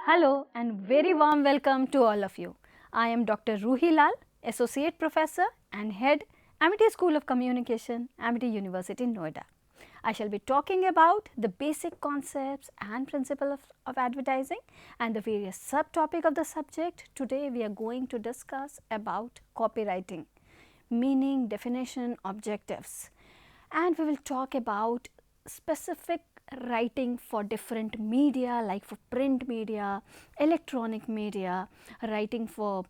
Hello and very warm welcome to all of you. I am Dr. Ruhi Lal, Associate Professor and Head, Amity School of Communication, Amity University, Noida. I shall be talking about the basic concepts and principles of advertising and the various subtopics of the subject. Today we are going to discuss about copywriting, meaning, definition, objectives, and we will talk about specific writing for different media, like for print media, electronic media, writing for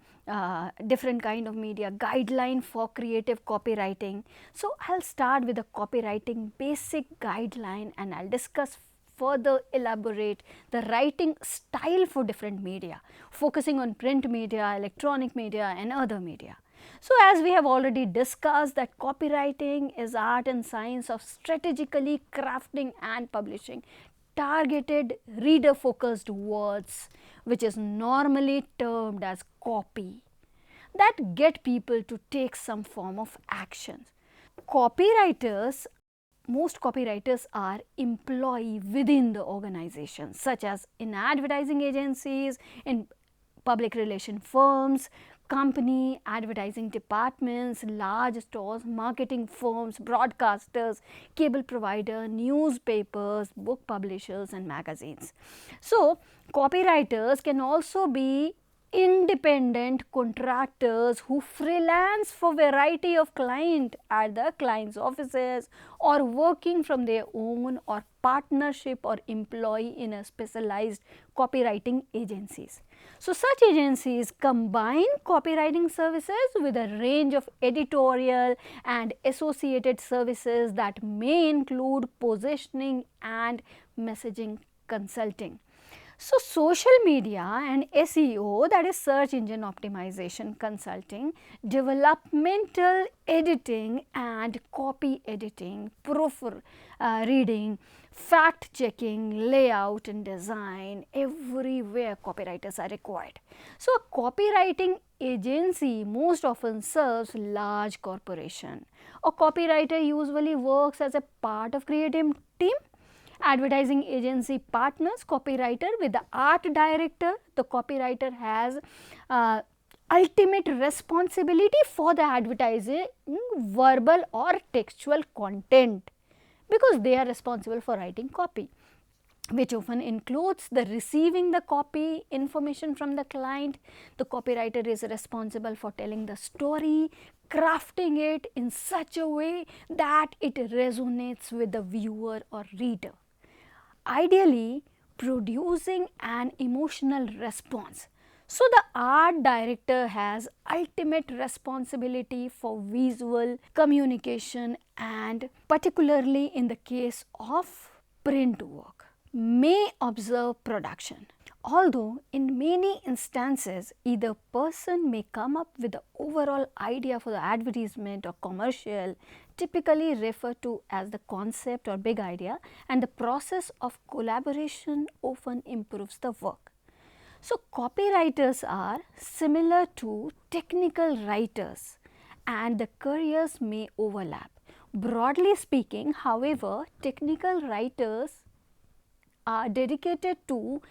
different kind of media, guideline for creative copywriting. So I'll start with the copywriting basic guideline and I'll discuss further elaborate the writing style for different media, focusing on print media, electronic media and other media. So as we have already discussed that copywriting is art and science of strategically crafting and publishing targeted reader focused words, which is normally termed as copy, that get people to take some form of action. Copywriters, most copywriters are employee within the organization, such as in advertising agencies, in public relation firms, company, advertising departments, large stores, marketing firms, broadcasters, cable provider, newspapers, book publishers and magazines. So copywriters can also be independent contractors who freelance for variety of client at the client's offices or working from their own or partnership or employee in a specialized copywriting agencies. So such agencies combine copywriting services with a range of editorial and associated services that may include positioning and messaging consulting. So social media and SEO, that is search engine optimization consulting, developmental editing and copy editing, proof reading, fact checking, layout and design, everywhere copywriters are required. So a copywriting agency most often serves large corporation. A copywriter usually works as a part of creative team. Advertising agency partners copywriter with the art director. The copywriter has ultimate responsibility for the advertising verbal or textual content, because they are responsible for writing copy, which often includes the receiving the copy information from the client. The copywriter is responsible for telling the story, crafting it in such a way that it resonates with the viewer or reader, ideally producing an emotional response. So the art director has ultimate responsibility for visual communication, and particularly in the case of print work, may observe production. Although in many instances either person may come up with the overall idea for the advertisement or commercial, typically referred to as the concept or big idea, and the process of collaboration often improves the work. So copywriters are similar to technical writers and the careers may overlap. Broadly speaking, however, technical writers are dedicated to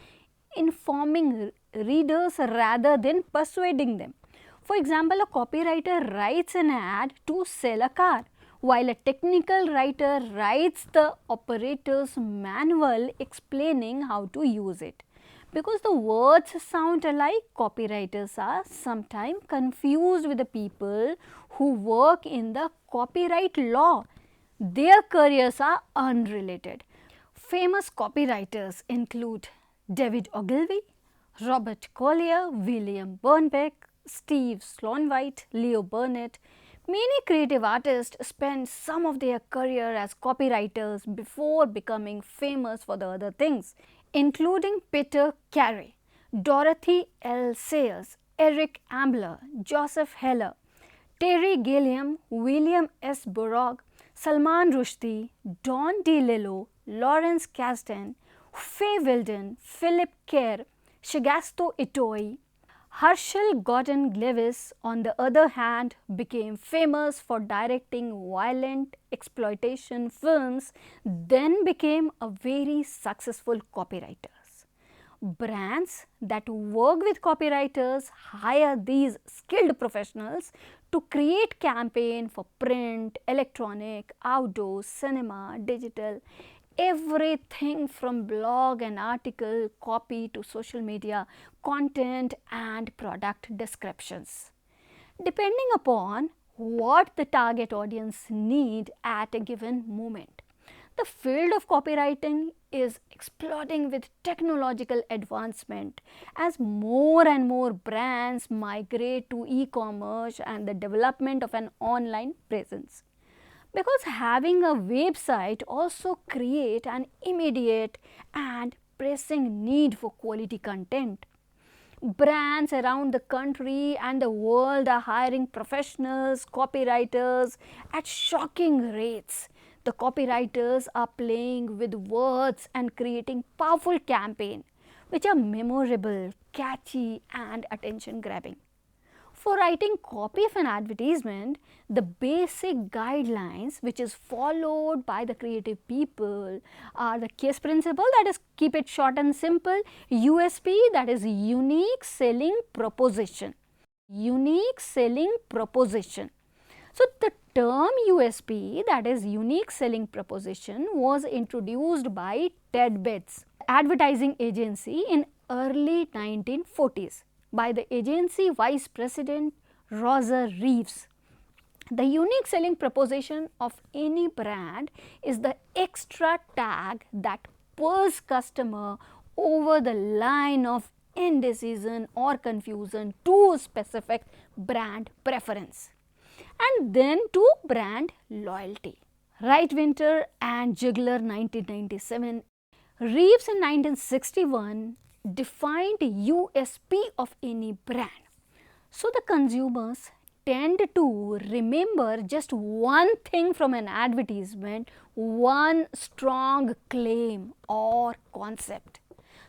informing readers rather than persuading them. For example, a copywriter writes an ad to sell a car, while a technical writer writes the operator's manual explaining how to use it. Because the words sound alike, copywriters are sometimes confused with the people who work in the copyright law. Their careers are unrelated. Famous copywriters include David Ogilvy, Robert Collier, William Burnbeck, Steve Sloan-White, Leo Burnett, many creative artists spend some of their career as copywriters before becoming famous for the other things, including Peter Carey, Dorothy L. Sayers, Eric Ambler, Joseph Heller, Terry Gilliam, William S. Burroughs, Salman Rushdie, Don DeLillo, Lawrence Kasdan, Fay Weldon, Philip Kerr, Shigesato Itoi. Herschel Gordon Lewis, on the other hand, became famous for directing violent exploitation films, then became a very successful copywriter. Brands that work with copywriters hire these skilled professionals to create campaigns for print, electronic, outdoor, cinema, digital, everything from blog and article copy to social media content and product descriptions. Depending upon what the target audience need at a given moment. The field of copywriting is exploding with technological advancement as more and more brands migrate to e-commerce and the development of an online presence. Because having a website also creates an immediate and pressing need for quality content. Brands around the country and the world are hiring professionals, copywriters at shocking rates. The copywriters are playing with words and creating powerful campaigns which are memorable, catchy and attention grabbing. For writing copy of an advertisement, the basic guidelines which is followed by the creative people are the KISS principle, that is keep it short and simple, USP, that is unique selling proposition. Unique selling proposition. So, the term USP, that is unique selling proposition, was introduced by Ted Bates advertising agency in early 1940s by the agency vice president Roger Reeves. The unique selling proposition of any brand is the extra tag that pulls customer over the line of indecision or confusion to specific brand preference, and then to brand loyalty. Wright Winter and Ziegler 1997, Reeves in 1961 defined USP of any brand. So, the consumers tend to remember just one thing from an advertisement, one strong claim or concept.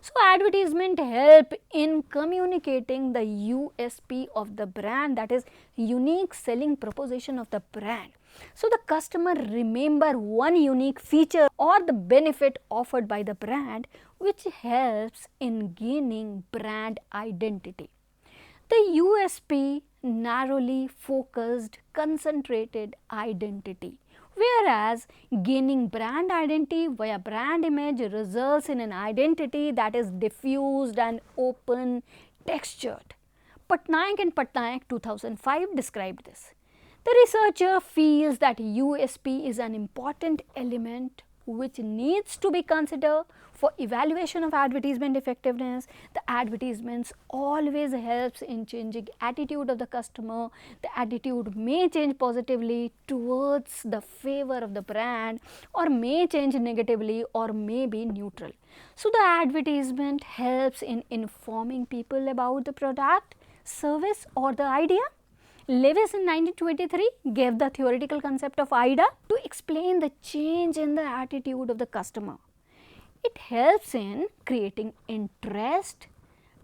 So, advertisement help in communicating the USP of the brand, that is unique selling proposition of the brand. So, the customer remember one unique feature or the benefit offered by the brand, which helps in gaining brand identity. The USP narrowly focused, concentrated identity, whereas gaining brand identity via brand image results in an identity that is diffused and open textured. Patnaik and Patnaik 2005 described this. The researcher feels that USP is an important element which needs to be considered for evaluation of advertisement effectiveness. The advertisements always helps in changing attitude of the customer. The attitude may change positively towards the favor of the brand or may change negatively or may be neutral. So, the advertisement helps in informing people about the product, service or the idea. Lewis in 1923 gave the theoretical concept of IDA to explain the change in the attitude of the customer. It helps in creating interest,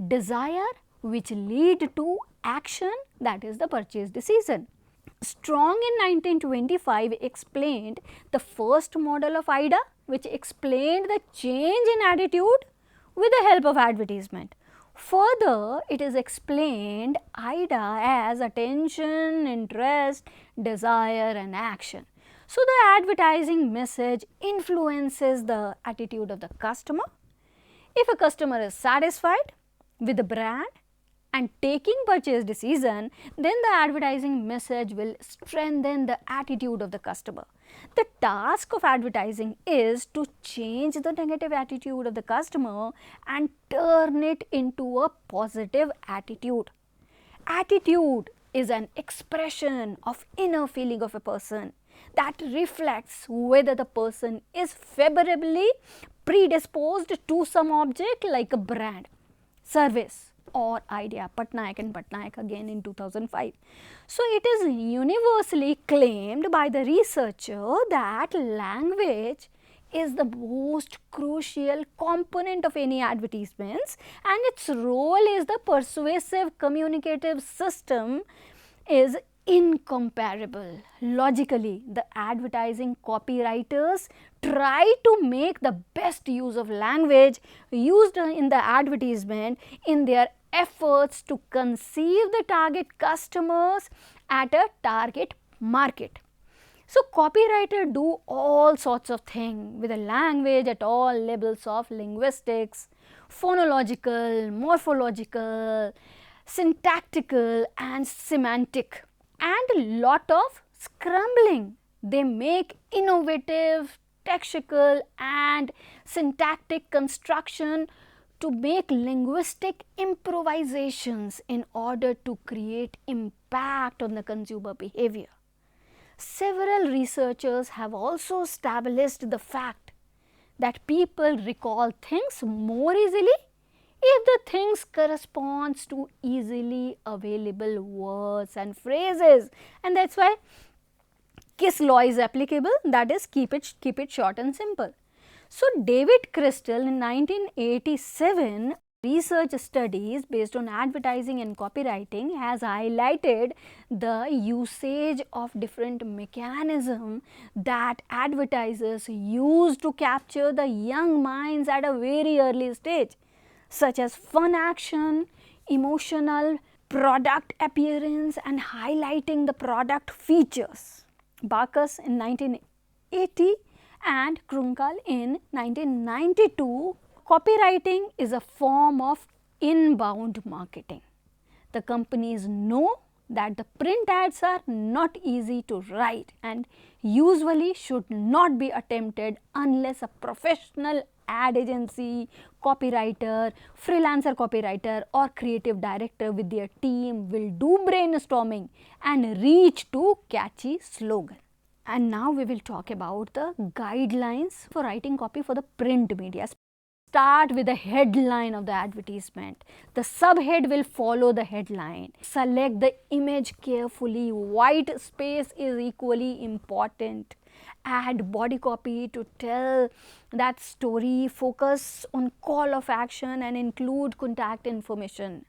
desire which lead to action, that is the purchase decision. Strong in 1925 explained the first model of IDA, which explained the change in attitude with the help of advertisement. Further, it is explained IDA as attention, interest, desire and action. So, the advertising message influences the attitude of the customer. If a customer is satisfied with the brand and taking purchase decision, then the advertising message will strengthen the attitude of the customer. The task of advertising is to change the negative attitude of the customer and turn it into a positive attitude. Attitude is an expression of inner feeling of a person that reflects whether the person is favorably predisposed to some object like a brand, service or idea. Patnaik and Patnaik again in 2005. So it is universally claimed by the researcher that language is the most crucial component of any advertisements, and its role is the persuasive communicative system is incomparable. Logically, the advertising copywriters try to make the best use of language used in the advertisement in their efforts to conceive the target customers at a target market. So, copywriter do all sorts of things with a language at all levels of linguistics, phonological, morphological, syntactical and semantic, and lot of scrambling. They make innovative lexical and syntactic construction to make linguistic improvisations in order to create impact on the consumer behavior. Several researchers have also established the fact that people recall things more easily if the things corresponds to easily available words and phrases, and that's why KISS law is applicable, that is keep it short and simple. So David Crystal in 1987 research studies based on advertising and copywriting has highlighted the usage of different mechanisms that advertisers use to capture the young minds at a very early stage, such as fun action, emotional, product appearance and highlighting the product features. Bacchus in 1980 and Krunkal in 1992. Copywriting is a form of inbound marketing. The companies know that the print ads are not easy to write and usually should not be attempted unless a professional ad agency, copywriter, freelancer copywriter or creative director with their team will do brainstorming and reach to catchy slogan. And now we will talk about the guidelines for writing copy for the print media. Start with the headline of the advertisement. The subhead will follow the headline. Select the image carefully. White space is equally important. Add body copy to tell that story. Focus on call of action and include contact information.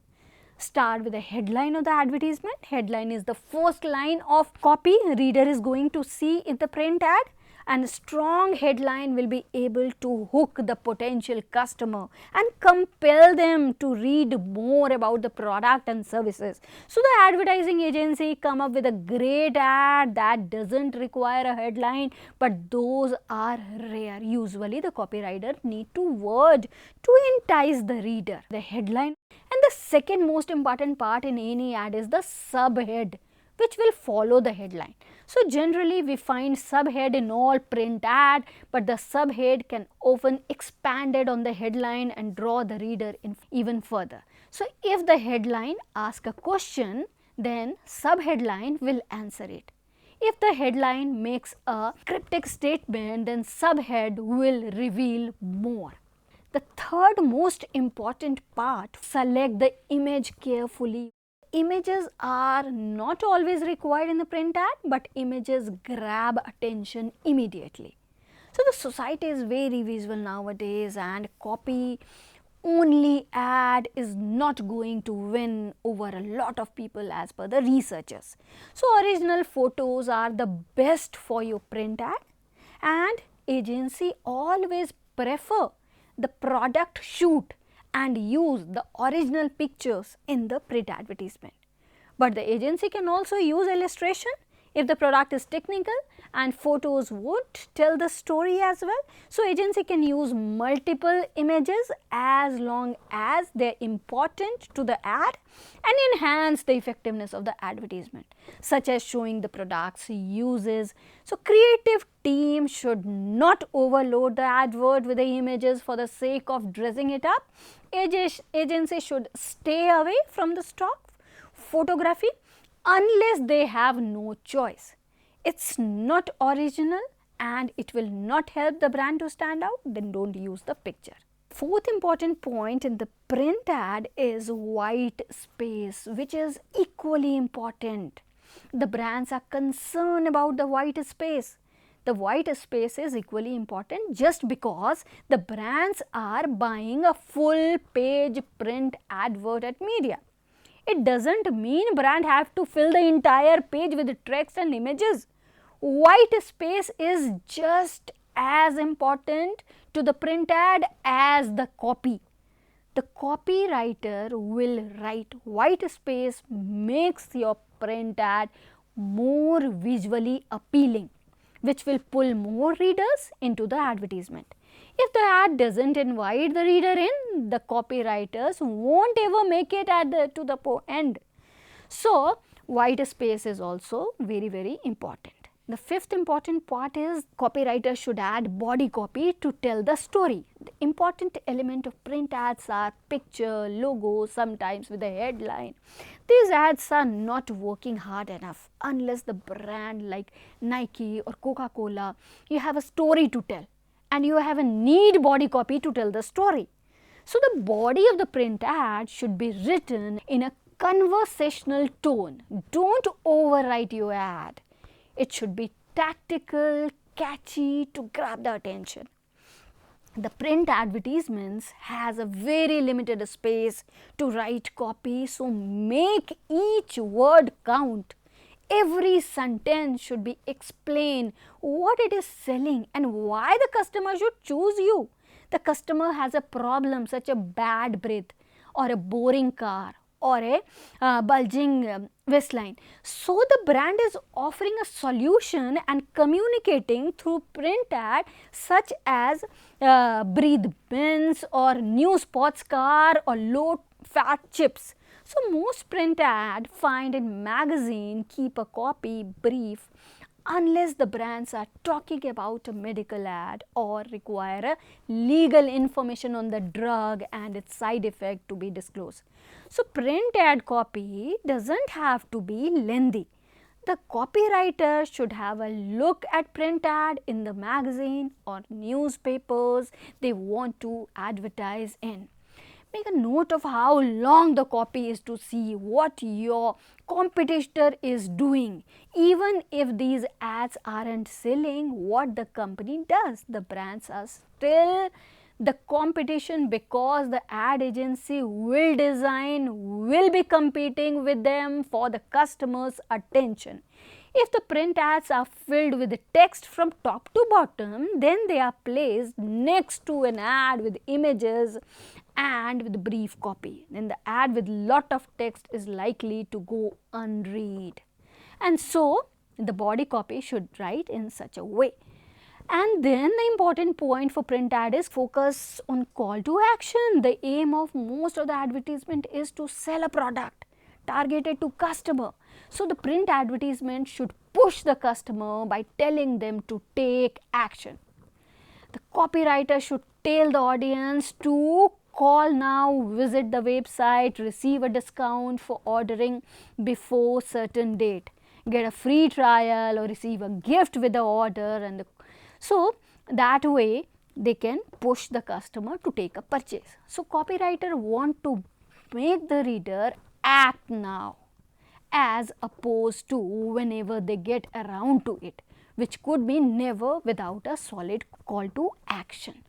Start with the headline of the advertisement. Headline is the first line of copy reader is going to see in the print ad, and a strong headline will be able to hook the potential customer and compel them to read more about the product and services. So the advertising agency come up with a great ad that doesn't require a headline, but those are rare. Usually the copywriter need to word to entice the reader. The headline. And the second most important part in any ad is the subhead, which will follow the headline. So generally we find subhead in all print ad, but the subhead can often expanded on the headline and draw the reader in even further. So if the headline asks a question, then subheadline will answer it. If the headline makes a cryptic statement, then subhead will reveal more. The third most important part, select the image carefully. Images are not always required in the print ad, but images grab attention immediately. So the society is very visual nowadays, and copy only ad is not going to win over a lot of people as per the researchers. So original photos are the best for your print ad, and agency always prefer the product shoot and use the original pictures in the print advertisement. But the agency can also use illustration if the product is technical, and photos would tell the story as well. So agency can use multiple images as long as they are important to the ad and enhance the effectiveness of the advertisement, such as showing the products uses. So creative team should not overload the advert with the images for the sake of dressing it up. Agency should stay away from the stock photography unless they have no choice. It's not original and it will not help the brand to stand out, then don't use the picture. Fourth important point in the print ad is white space, which is equally important. The brands are concerned about the white space. The white space is equally important just because the brands are buying a full page print advert at media. It doesn't mean brand have to fill the entire page with text and images. White space is just as important to the print ad as the copy. The copywriter will write white space makes your print ad more visually appealing, which will pull more readers into the advertisement. If the ad doesn't invite the reader in, the copywriters won't ever make it to the end. So, white space is also very important. The fifth important part is copywriter should add body copy to tell the story. The important element of print ads are picture, logo, sometimes with a headline. These ads are not working hard enough unless the brand like Nike or Coca-Cola, you have a story to tell and you have a need body copy to tell the story. So the body of the print ad should be written in a conversational tone. Don't overwrite your ad. It should be tactical, catchy to grab the attention. The print advertisements has a very limited space to write copy, so make each word count. Every sentence should be explained what it is selling and why the customer should choose you. The customer has a problem such a bad breath or a boring car or a bulging waistline. So the brand is offering a solution and communicating through print ad such as breathe bins or new sports car or low fat chips. So most print ad find in magazine keep a copy brief unless the brands are talking about a medical ad or require a legal information on the drug and its side effect to be disclosed. So print ad copy doesn't have to be lengthy. The copywriter should have a look at print ad in the magazine or newspapers they want to advertise in. Make a note of how long the copy is to see what your competitor is doing. Even if these ads aren't selling what the company does, the brands are still the competition because the ad agency will be competing with them for the customer's attention. If the print ads are filled with text from top to bottom, then they are placed next to an ad with images and with brief copy. Then the ad with lot of text is likely to go unread. And so the body copy should write in such a way. And then the important point for print ad is focus on call to action. The aim of most of the advertisement is to sell a product targeted to customer. So the print advertisement should push the customer by telling them to take action. The copywriter should tell the audience to call now, visit the website, receive a discount for ordering before certain date, get a free trial or receive a gift with the order, so that way they can push the customer to take a purchase. So copywriter want to make the reader act now as opposed to whenever they get around to it, which could be never without a solid call to action.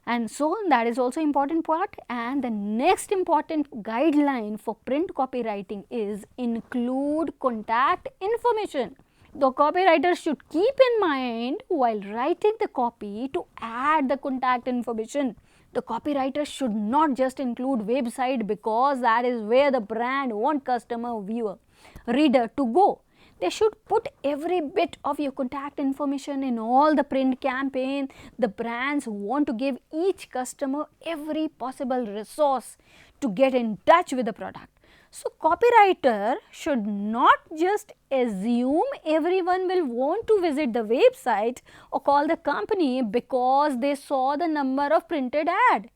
And so that is also important part. And the next important guideline for print copywriting is include contact information. The copywriter should keep in mind while writing the copy to add the contact information. The copywriter should not just include website because that is where the brand want customer, viewer, reader to go. They should put every bit of your contact information in all the print campaign. The brands want to give each customer every possible resource to get in touch with the product. So copywriter should not just assume everyone will want to visit the website or call the company because they saw the number of printed ad.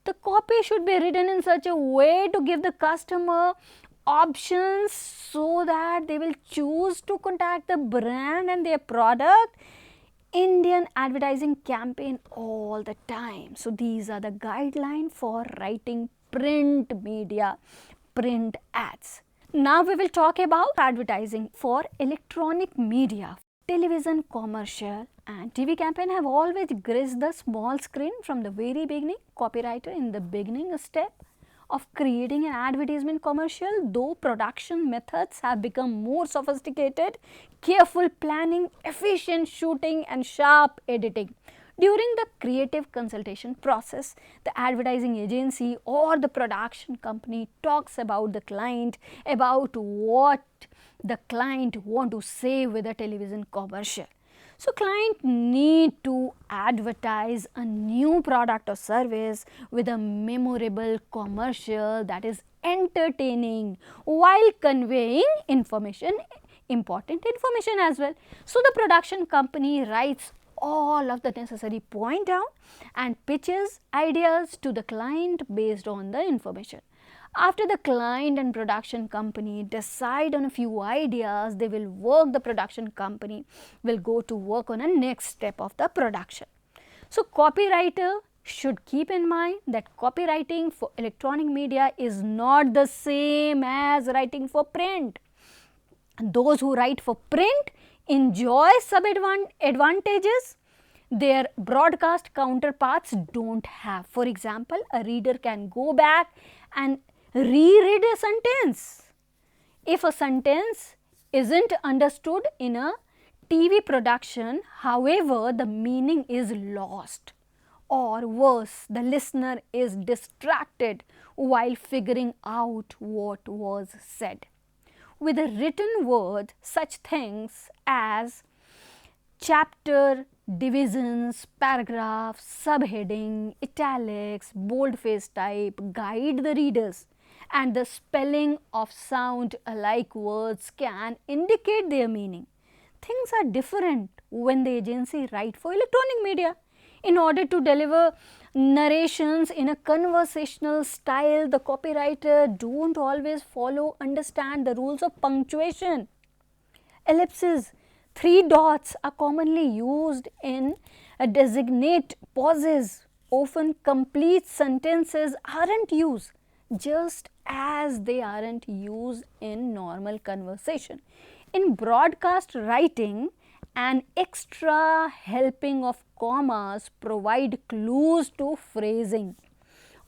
The copy should be written in such a way to give the customer options so that they will choose to contact the brand and their product. Indian advertising campaign all the time. So these are the guidelines for writing print media, print ads. Now we will talk about advertising for electronic media. Television commercial and TV campaign have always graced the small screen from the very beginning. Copywriter in the beginning step of creating an advertisement commercial, though production methods have become more sophisticated, careful planning, efficient shooting and sharp editing. During the creative consultation process, the advertising agency or the production company talks about the client, about what the client want to say with a television commercial. So client need to advertise a new product or service with a memorable commercial that is entertaining while conveying information, important information as well. So the production company writes all of the necessary point down and pitches ideas to the client based on the information. After the client and production company decide on a few ideas, they will work, the production company will go to work on a next step of the production. So copywriter should keep in mind that copywriting for electronic media is not the same as writing for print. Those who write for print enjoy some advantages their broadcast counterparts don't have. For example, a reader can go back and reread a sentence. If a sentence isn't understood in a TV production, however, the meaning is lost, or worse, the listener is distracted while figuring out what was said. With a written word, such things as chapter divisions, paragraphs, subheading, italics, boldface type guide the readers, and the spelling of sound alike words can indicate their meaning. Things are different when the agency write for electronic media. In order to deliver narrations in a conversational style, the copywriter don't always understand the rules of punctuation. Ellipses, 3 dots are commonly used in designate pauses. Often complete sentences aren't used, just as they aren't used in normal conversation. In broadcast writing, an extra helping of commas provide clues to phrasing.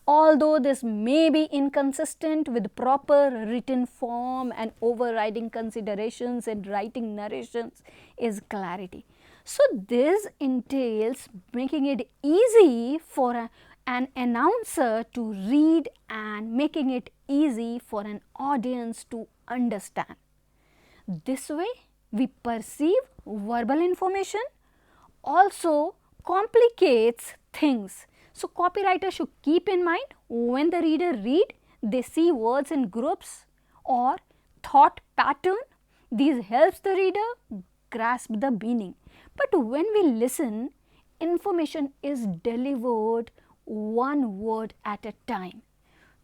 Although this may be inconsistent with proper written form, and overriding considerations in writing narrations is clarity. So this entails making it easy for an announcer to read and making it easy for an audience to understand. This way, we perceive verbal information also complicates things. So copywriter should keep in mind when the reader read, they see words in groups or thought pattern. These helps the reader grasp the meaning. But when we listen, information is delivered one word at a time.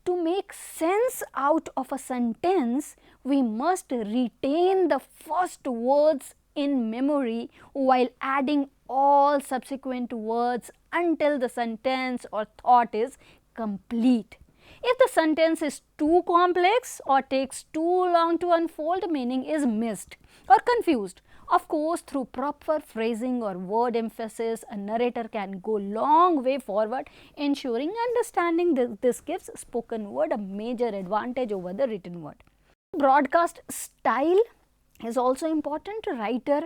To make sense out of a sentence, we must retain the first words in memory while adding all subsequent words until the sentence or thought is complete. If the sentence is too complex or takes too long to unfold, meaning is missed or confused. Of course, through proper phrasing or word emphasis, a narrator can go long way forward, ensuring understanding. This gives spoken word a major advantage over the written word. Broadcast style is also important. Writer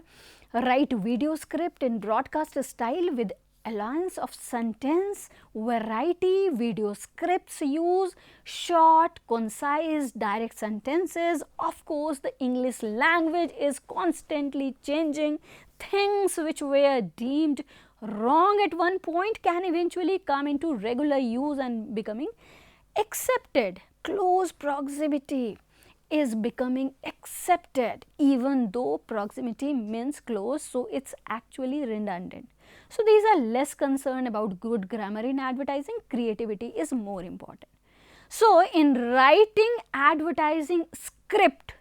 write video script in broadcast style with allowance of sentence variety. Video scripts use short, concise, direct sentences. Of course, the English language is constantly changing. Things which were deemed wrong at one point can eventually come into regular use and becoming accepted. Close proximity is becoming accepted, even though proximity means close, so it's actually redundant. So these are less concerned about good grammar in advertising. Creativity is more important. So in writing advertising script,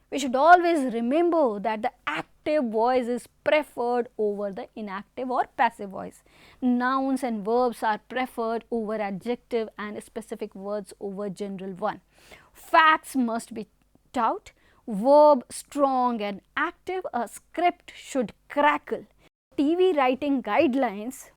we should always remember that the active voice is preferred over the inactive or passive voice. Nouns and verbs are preferred over adjective and specific words over general one. Facts must be tout, verb strong and active, a script should crackle. TV writing guidelines,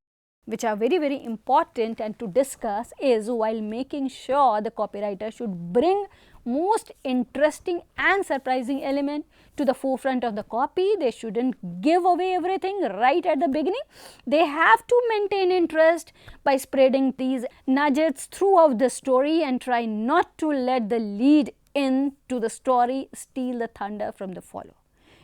which are very important and to discuss, is while making sure the copywriter should bring most interesting and surprising element to the forefront of the copy. They shouldn't give away everything right at the beginning. They have to maintain interest by spreading these nuggets throughout the story and try not to let the lead into the story steal the thunder from the follow.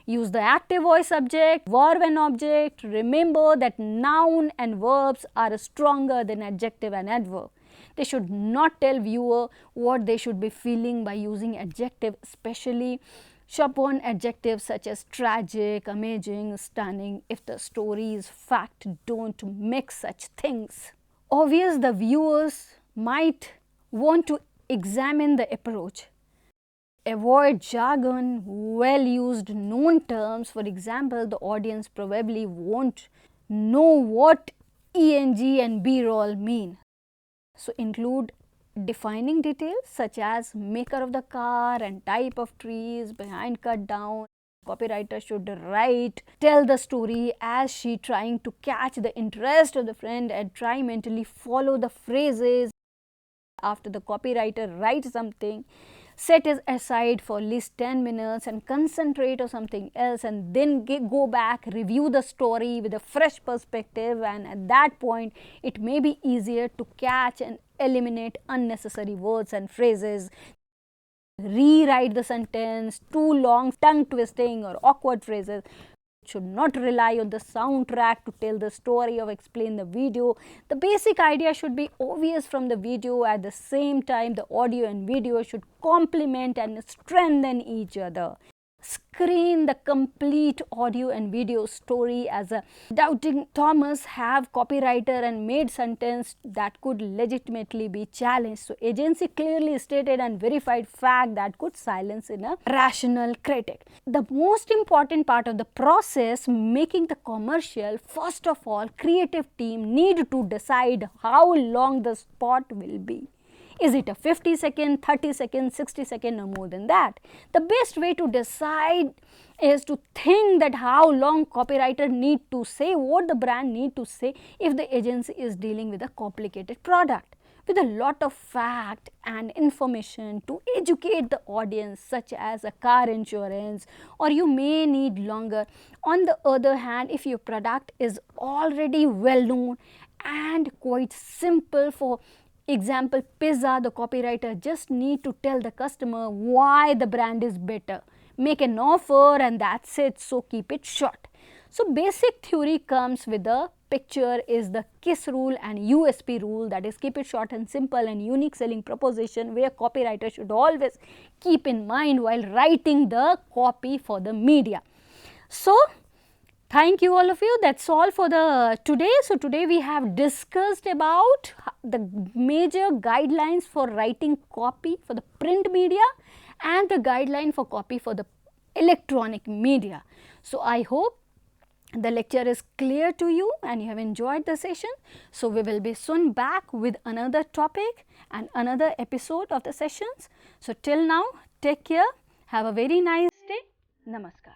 Use the active voice subject, verb and object. Remember that noun and verbs are stronger than adjective and adverb. They should not tell viewer what they should be feeling by using adjective, especially sharp on adjectives such as tragic, amazing, stunning. If the story is fact, don't mix such things. Obvious, the viewers might want to examine the approach. Avoid jargon, well used known terms. For example, the audience probably won't know what ENG and B-roll mean. So include defining details such as maker of the car and type of trees behind cut down. Copywriter should write, tell the story as she trying to catch the interest of the friend and try mentally follow the phrases. After the copywriter writes something, set it aside for at least 10 minutes and concentrate on something else, and then go back, review the story with a fresh perspective, and at that point it may be easier to catch and eliminate unnecessary words and phrases. Rewrite the sentence, too long, tongue twisting or awkward phrases. Should not rely on the soundtrack to tell the story or explain the video. The basic idea should be obvious from the video. At the same time, the audio and video should complement and strengthen each other. Screen the complete audio and video story as a doubting Thomas have copywriter and made sentence that could legitimately be challenged. So agency clearly stated and verified fact that could silence in a rational critic. The most important part of the process making the commercial, first of all, creative team need to decide how long the spot will be. Is it a 50 second, 30 second, 60 second or more than that? The best way to decide is to think that how long copywriter need to say, what the brand need to say if the agency is dealing with a complicated product with a lot of fact and information to educate the audience, such as a car insurance, or you may need longer. On the other hand, if your product is already well known and quite simple, for example pizza, the copywriter just need to tell the customer why the brand is better, make an offer, and that's it. So keep it short. So basic theory comes with the picture is the KISS rule and USP rule, that is keep it short and simple and unique selling proposition, where copywriter should always keep in mind while writing the copy for the media. So thank you all of you. That's all for the today. So today we have discussed about the major guidelines for writing copy for the print media and the guideline for copy for the electronic media. So I hope the lecture is clear to you and you have enjoyed the session. So we will be soon back with another topic and another episode of the sessions. So till now, take care. Have a very nice day. Namaskar.